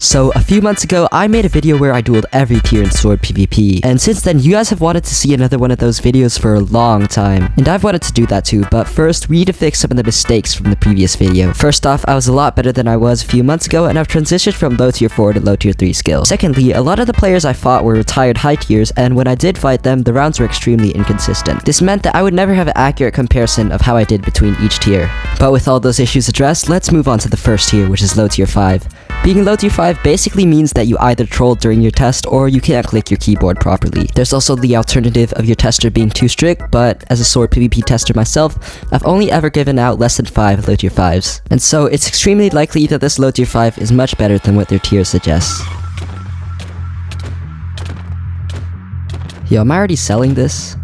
So a few months ago, I made a video where I dueled every tier in sword PvP, and since then you guys have wanted to see another one of those videos for a long time, and I've wanted to do that too, but first we need to fix some of the mistakes from the previous video. First off, I was a lot better than I was a few months ago, and I've transitioned from low tier 4 to low tier 3 skill. Secondly, a lot of the players I fought were retired high tiers, and when I did fight them, the rounds were extremely inconsistent. This meant that I would never have an accurate comparison of how I did between each tier. But with all those issues addressed, let's move on to the first tier, which is low tier 5. Being low tier 5 basically means that you either trolled during your test or you can't click your keyboard properly. There's also the alternative of your tester being too strict, but as a sword PvP tester myself, I've only ever given out less than 5 low tier 5s. And so it's extremely likely that this low tier 5 is much better than what their tier suggests. Yo, am I already selling this?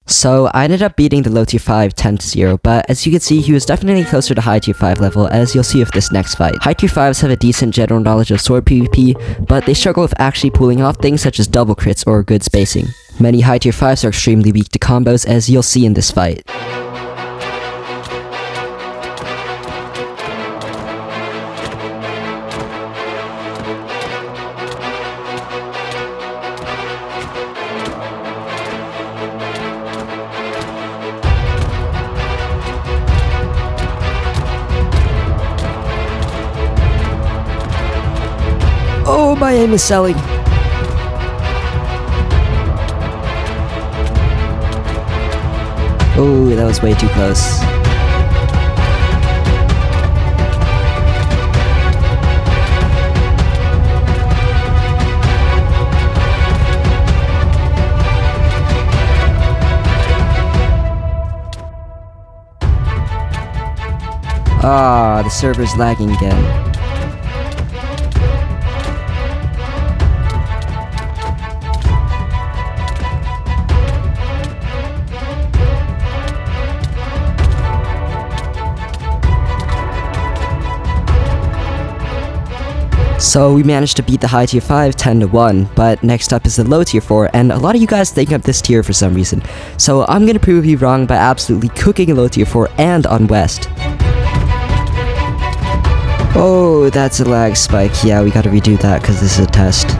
So I ended up beating the low tier 5 10-0, but as you can see, he was definitely closer to high tier 5 level, as you'll see with this next fight. High tier 5s have a decent general knowledge of sword PvP, but they struggle with actually pulling off things such as double crits or good spacing. Many high tier 5s are extremely weak to combos, as you'll see in this fight. Oh, my aim is selling. Oh, that was way too close. Ah, the server's lagging again. So we managed to beat the high tier 5 10-1, but next up is the low tier 4, and a lot of you guys think of this tier for some reason. So I'm gonna prove you wrong by absolutely cooking a low tier 4 and on West. Oh, that's a lag spike. Yeah, we gotta redo that because this is a test.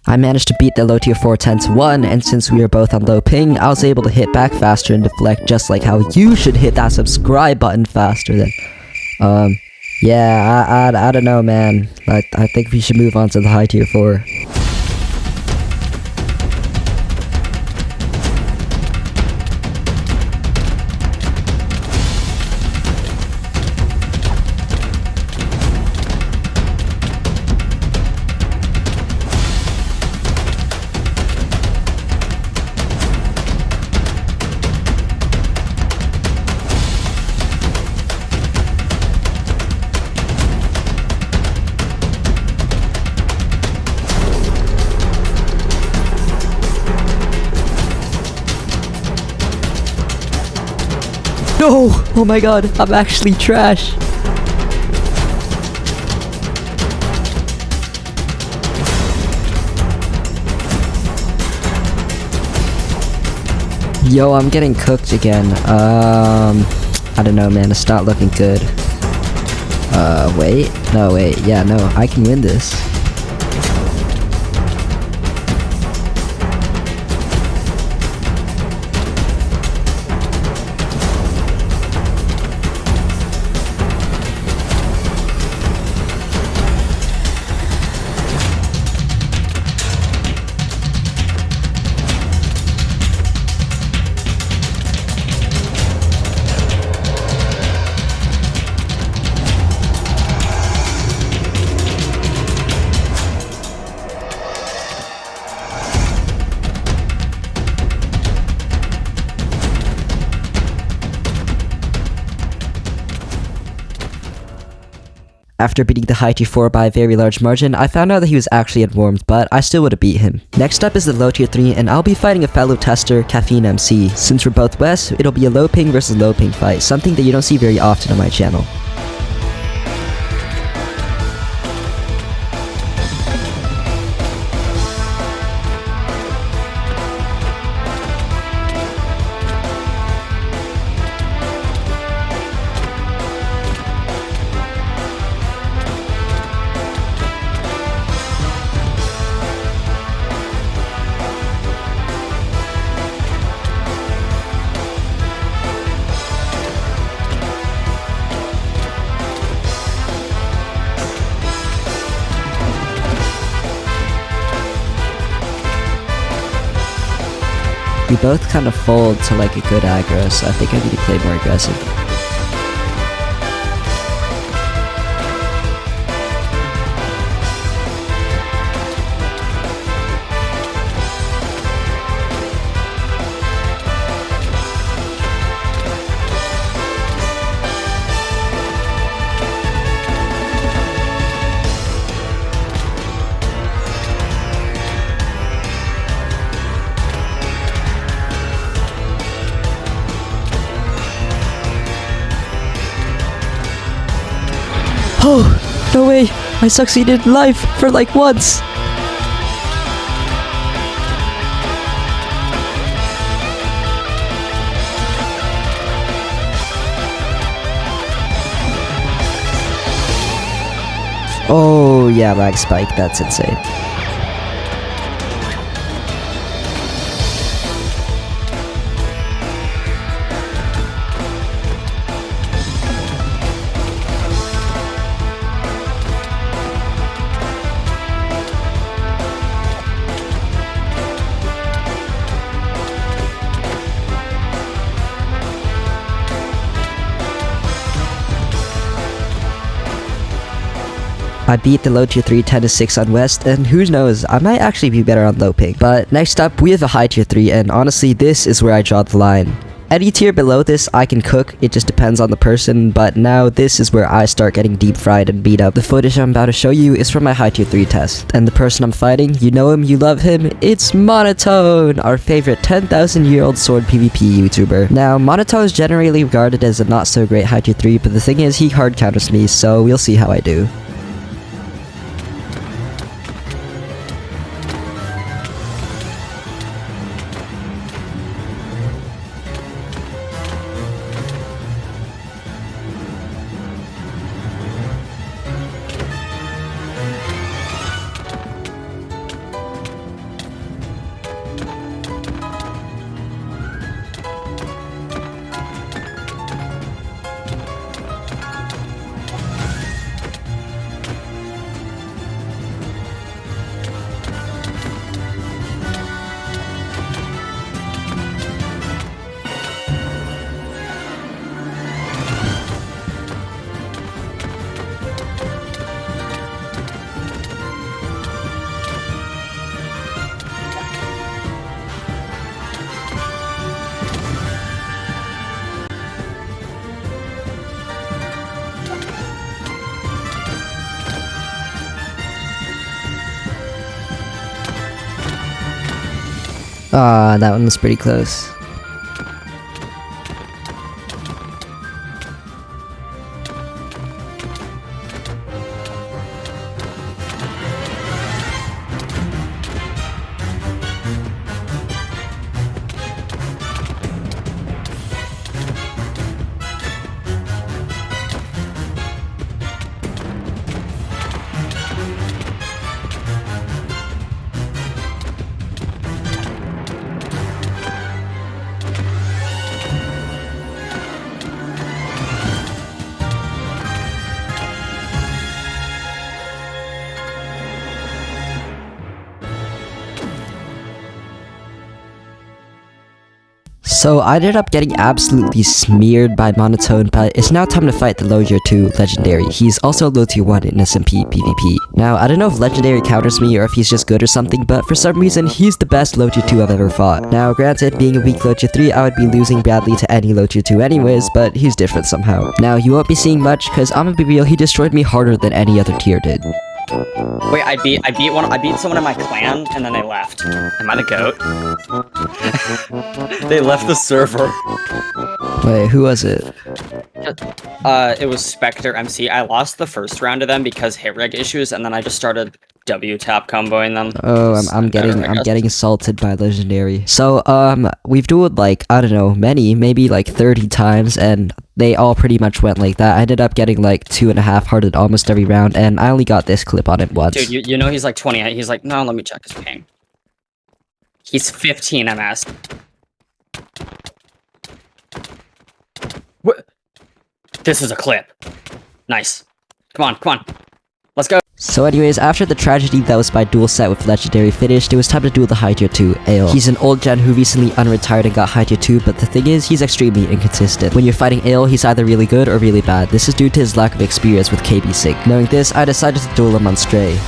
I managed to beat the low tier 4 10-1, and since we were both on low ping, I was able to hit back faster and deflect, just like how you should hit that subscribe button faster than. Yeah, I don't know, man. I think we should move on to the high tier 4. No! Oh my god, I'm actually trash. Yo, I'm getting cooked again. I don't know, man. It's not looking good. Wait. No, wait. Yeah, no. I can win this. After beating the HT4 by a very large margin, I found out that he was actually unwarmed, but I still would have beat him. Next up is the low tier 3, and I'll be fighting a fellow tester, CaffeineMC. Since we're both West, it'll be a low ping versus low ping fight, something that you don't see very often on my channel. We both kind of fold to like a good aggro, so I think I need to play more aggressive. Oh, no way! I succeeded in life for like once! Oh yeah, lag spike, that's insane. I beat the low tier 3 10-6 on West, and who knows, I might actually be better on low ping. But next up, we have a high tier 3, and honestly, this is where I draw the line. Any tier below this, I can cook, it just depends on the person, but now this is where I start getting deep fried and beat up. The footage I'm about to show you is from my high tier 3 test, and the person I'm fighting, you know him, you love him, it's Monot0nee, our favorite 10,000-year-old sword PvP YouTuber. Now, Monot0nee is generally regarded as a not so great high tier 3, but the thing is, he hard counters me, so we'll see how I do. Ah, that one was pretty close. So I ended up getting absolutely smeared by Monotone, but it's now time to fight the low tier 2 Legendary. He's also low tier 1 in SMP PvP. Now, I don't know if Legendary counters me or if he's just good or something, but for some reason, he's the best low tier 2 I've ever fought. Now, granted, being a weak low tier 3, I would be losing badly to any low tier 2 anyways, but he's different somehow. Now, you won't be seeing much, cause I'm gonna be real, he destroyed me harder than any other tier did. Wait, I beat someone in my clan, and then they left. Am I the goat? They left the server. Wait, who was it? It was Spectre MC. I lost the first round to them because hit reg issues, and then I just started W tap comboing them. Oh, I'm getting assaulted by Legendary. So, we've dueled like, I don't know, maybe like 30 times, and they all pretty much went like that. I ended up getting like 2.5 hearted almost every round, and I only got this clip on it once. Dude, you know he's like 28. He's like, no, let me check his ping. He's 15 MS. What? This is a clip. Nice. Come on. Let's go. So anyways, after the tragedy that was my duel set with Legendary finished, it was time to duel the high tier 2, Ale. He's an old gen who recently unretired and got high tier 2, but the thing is, he's extremely inconsistent. When you're fighting Ale, he's either really good or really bad. This is due to his lack of experience with KB sync. Knowing this, I decided to duel him on Stray.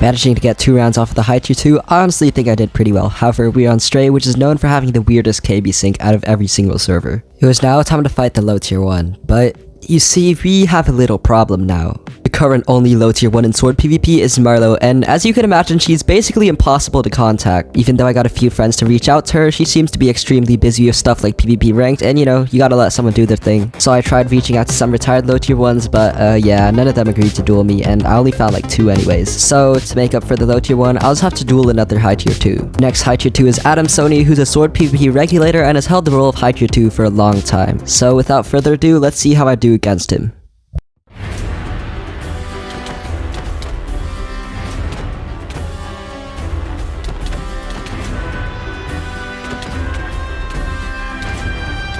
Managing to get 2 rounds off of the high tier 2, I honestly think I did pretty well. However, we are on Stray, which is known for having the weirdest KB sync out of every single server. It was now time to fight the low tier 1, but you see, we have a little problem now. The current only low tier 1 in Sword PvP is Marloww, and as you can imagine, she's basically impossible to contact. Even though I got a few friends to reach out to her, she seems to be extremely busy with stuff like PvP ranked, and you know, you gotta let someone do their thing. So I tried reaching out to some retired low tier 1s, but yeah, none of them agreed to duel me, and I only found like 2 anyways. So to make up for the low tier 1, I'll just have to duel another high tier 2. Next high tier 2 is Adamsony, who's a Sword PvP regulator and has held the role of high tier 2 for a long time. So without further ado, let's see how I do against him.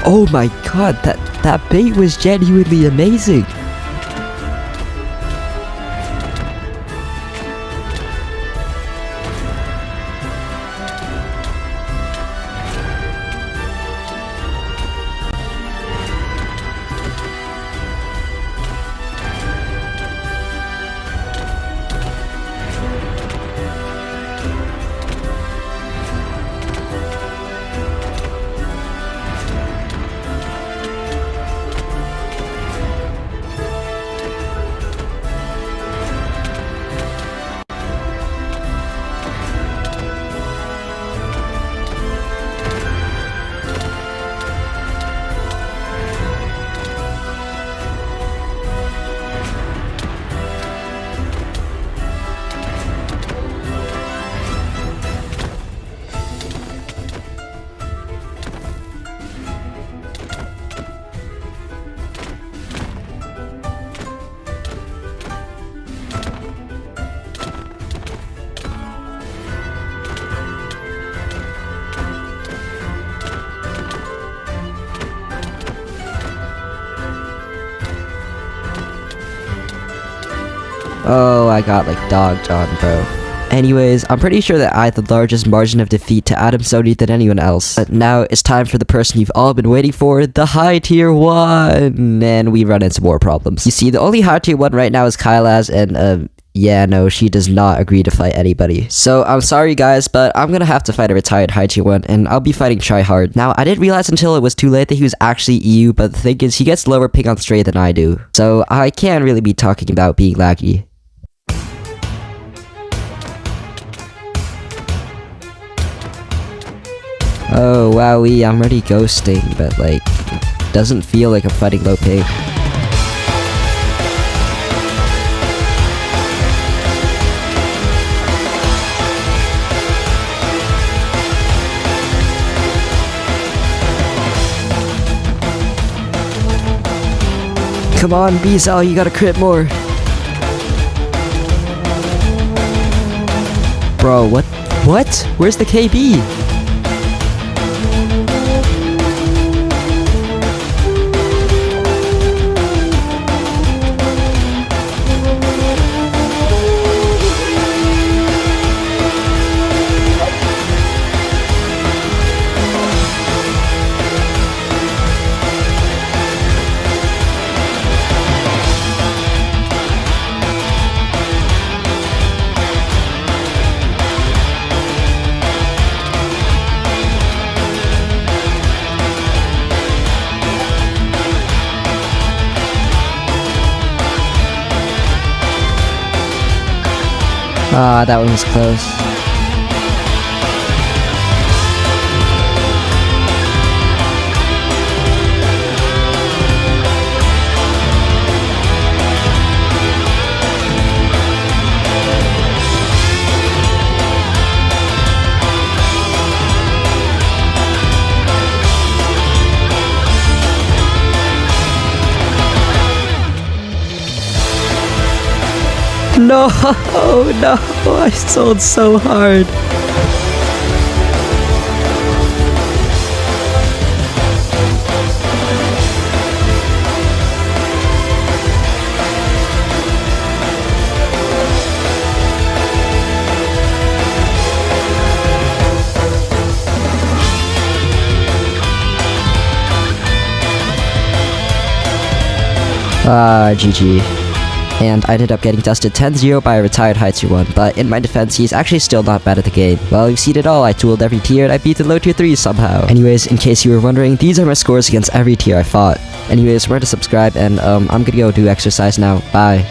Oh my god, that bait was genuinely amazing! Oh, I got like dogged on, bro. Anyways, I'm pretty sure that I had the largest margin of defeat to Adamsony than anyone else. But now it's time for the person you've all been waiting for, the high tier 1! And we run into more problems. You see, the only high tier 1 right now is Kylaz, and yeah, no, she does not agree to fight anybody. So, I'm sorry guys, but I'm gonna have to fight a retired high tier 1, and I'll be fighting TryH4rdd. Now, I didn't realize until it was too late that he was actually EU, but the thing is, he gets lower ping on stray than I do. So, I can't really be talking about being laggy. Oh, wowee, I'm already ghosting, but like, doesn't feel like I'm fighting low ping. Come on, Bizal, you gotta crit more. Bro, what? What? Where's the KB? Ah, that one was close. No, no, I sold so hard. GG. And I ended up getting dusted 10-0 by a retired high tier 1, but in my defense, he's actually still not bad at the game. Well, you've seen it all, I dueled every tier and I beat the low tier 3s somehow. Anyways, in case you were wondering, these are my scores against every tier I fought. Anyways, remember to subscribe, and I'm gonna go do exercise now. Bye.